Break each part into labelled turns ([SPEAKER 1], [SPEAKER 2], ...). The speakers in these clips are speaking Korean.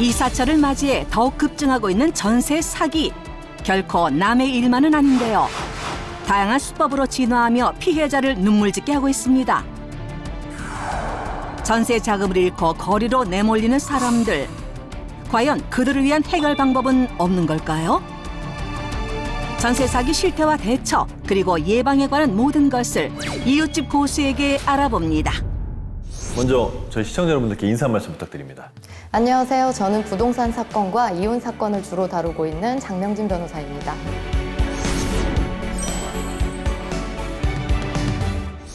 [SPEAKER 1] 이사철을 맞이해 더욱 급증하고 있는 전세 사기. 결코 남의 일만은 아닌데요. 다양한 수법으로 진화하며 피해자를 눈물짓게 하고 있습니다. 전세 자금을 잃고 거리로 내몰리는 사람들. 과연 그들을 위한 해결 방법은 없는 걸까요? 전세 사기 실태와 대처, 그리고 예방에 관한 모든 것을 이웃집 고수에게 알아봅니다.
[SPEAKER 2] 먼저 저희 시청자 여러분들께 인사 한 말씀 부탁드립니다.
[SPEAKER 3] 안녕하세요. 저는 부동산 사건과 이혼 사건을 주로 다루고 있는 장명진 변호사입니다.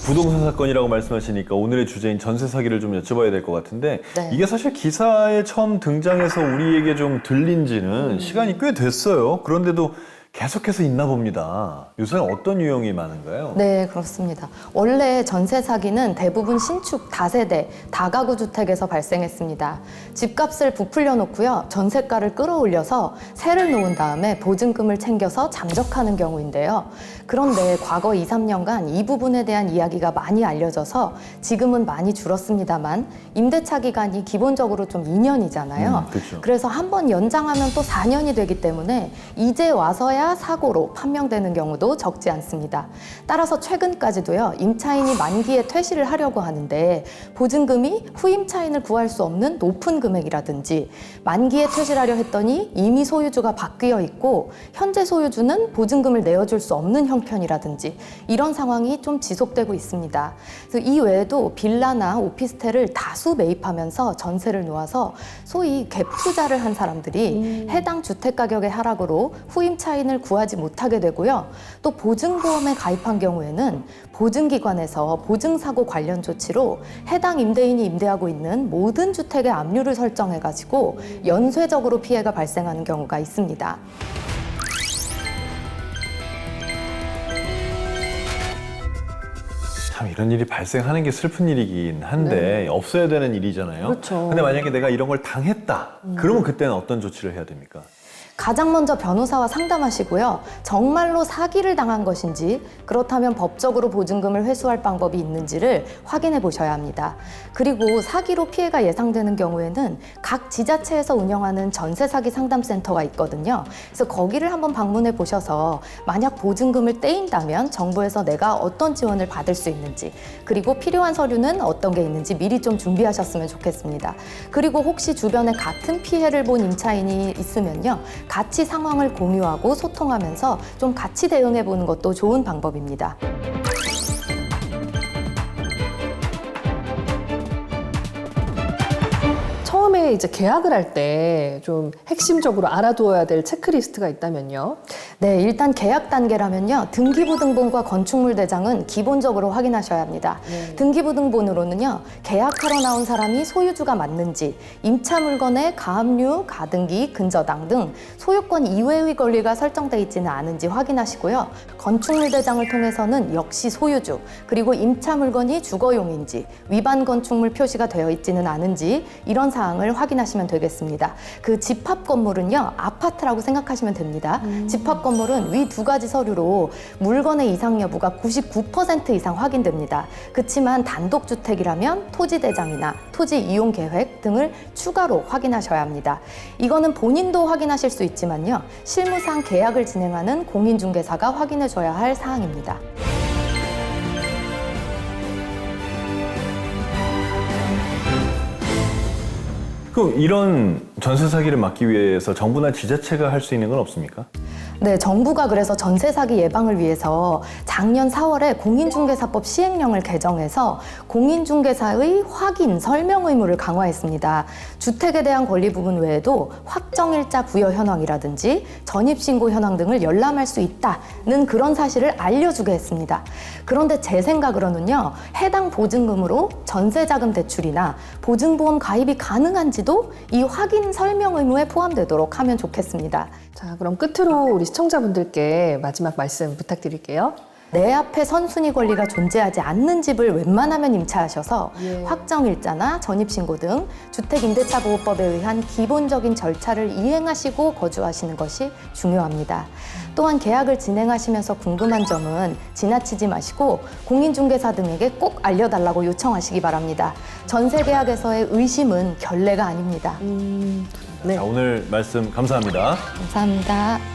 [SPEAKER 2] 부동산 사건이라고 말씀하시니까 오늘의 주제인 전세 사기를 좀 여쭤봐야 될 것 같은데
[SPEAKER 3] 네.
[SPEAKER 2] 이게 사실 기사에 처음 등장해서 우리에게 좀 들린 지는 시간이 꽤 됐어요. 그런데도 계속해서 있나 봅니다. 요새는 어떤 유형이 많은가요?
[SPEAKER 3] 네, 그렇습니다. 원래 전세 사기는 대부분 신축, 다세대, 다가구 주택에서 발생했습니다. 집값을 부풀려 놓고요. 전세가를 끌어올려서 세를 놓은 다음에 보증금을 챙겨서 잠적하는 경우인데요. 그런데 과거 2, 3년간 이 부분에 대한 이야기가 많이 알려져서 지금은 많이 줄었습니다만 임대차 기간이 기본적으로 좀 2년이잖아요.
[SPEAKER 2] 그렇죠.
[SPEAKER 3] 그래서 한 번 연장하면 또 4년이 되기 때문에 이제 와서야 사고로 판명되는 경우도 적지 않습니다. 따라서 최근까지도요, 임차인이 만기에 퇴실을 하려고 하는데 보증금이 후임차인을 구할 수 없는 높은 금액이라든지 만기에 퇴실하려 했더니 이미 소유주가 바뀌어 있고 현재 소유주는 보증금을 내어줄 수 없는 형편이라든지 이런 상황이 좀 지속되고 있습니다. 그래서 이 외에도 빌라나 오피스텔을 다수 매입하면서 전세를 놓아서 소위 갭 투자를 한 사람들이 해당 주택 가격의 하락으로 후임차인을 구하지 못하게 되고요. 또 보증보험에 가입한 경우에는 보증기관에서 보증사고 관련 조치로 해당 임대인이 임대하고 있는 모든 주택의 압류를 설정해가지고 연쇄적으로 피해가 발생하는 경우가 있습니다.
[SPEAKER 2] 참 이런 일이 발생하는 게 슬픈 일이긴 한데 없어야 되는 일이잖아요.
[SPEAKER 3] 그렇죠.
[SPEAKER 2] 근데 만약에 내가 이런 걸 당했다. 그러면 그때는 어떤 조치를 해야 됩니까?
[SPEAKER 3] 가장 먼저 변호사와 상담하시고요. 정말로 사기를 당한 것인지 그렇다면 법적으로 보증금을 회수할 방법이 있는지를 확인해 보셔야 합니다. 그리고 사기로 피해가 예상되는 경우에는 각 지자체에서 운영하는 전세 사기 상담센터가 있거든요. 그래서 거기를 한번 방문해 보셔서 만약 보증금을 떼인다면 정부에서 내가 어떤 지원을 받을 수 있는지 그리고 필요한 서류는 어떤 게 있는지 미리 좀 준비하셨으면 좋겠습니다. 그리고 혹시 주변에 같은 피해를 본 임차인이 있으면요. 같이 상황을 공유하고 소통하면서 좀 같이 대응해 보는 것도 좋은 방법입니다.
[SPEAKER 4] 처음에 이제 계약을 할 때 좀 핵심적으로 알아두어야 될 체크리스트가 있다면요?
[SPEAKER 3] 네, 일단 계약 단계라면요. 등기부등본과 건축물 대장은 기본적으로 확인하셔야 합니다. 등기부등본으로는요. 계약하러 나온 사람이 소유주가 맞는지, 임차 물건의 가압류, 가등기, 근저당 등 소유권 이외의 권리가 설정돼 있지는 않은지 확인하시고요. 건축물 대장을 통해서는 역시 소유주, 그리고 임차 물건이 주거용인지, 위반 건축물 표시가 되어 있지는 않은지 이런 사항을 확인하시면 되겠습니다. 그 집합 건물은요. 아파트라고 생각하시면 됩니다. 집합 건물은 위 두 가지 서류로 물건의 이상 여부가 99% 이상 확인됩니다. 그렇지만 단독주택이라면 토지대장이나 토지 이용 계획 등을 추가로 확인하셔야 합니다. 이거는 본인도 확인하실 수 있지만요. 실무상 계약을 진행하는 공인중개사가 확인해줘야 할 사항입니다.
[SPEAKER 2] 그럼 이런 전세 사기를 막기 위해서 정부나 지자체가 할 수 있는 건 없습니까?
[SPEAKER 3] 네, 정부가 그래서 전세 사기 예방을 위해서 작년 4월에 공인중개사법 시행령을 개정해서 공인중개사의 확인, 설명 의무를 강화했습니다. 주택에 대한 권리 부분 외에도 확정일자 부여 현황이라든지 전입신고 현황 등을 열람할 수 있다는 그런 사실을 알려주게 했습니다. 그런데 제 생각으로는요, 해당 보증금으로 전세자금 대출이나 보증보험 가입이 가능한지도 이 확인 설명 의무에 포함되도록 하면 좋겠습니다.
[SPEAKER 4] 자, 그럼 끝으로 우리 시청자분들께 마지막 말씀 부탁드릴게요.
[SPEAKER 3] 내 앞에 선순위 권리가 존재하지 않는 집을 웬만하면 임차하셔서 확정일자나 전입신고 등 주택임대차보호법에 의한 기본적인 절차를 이행하시고 거주하시는 것이 중요합니다. 또한 계약을 진행하시면서 궁금한 점은 지나치지 마시고 공인중개사 등에게 꼭 알려달라고 요청하시기 바랍니다. 전세계약에서의 의심은 결례가 아닙니다.
[SPEAKER 4] 네.
[SPEAKER 2] 자, 오늘 말씀 감사합니다.
[SPEAKER 3] 감사합니다.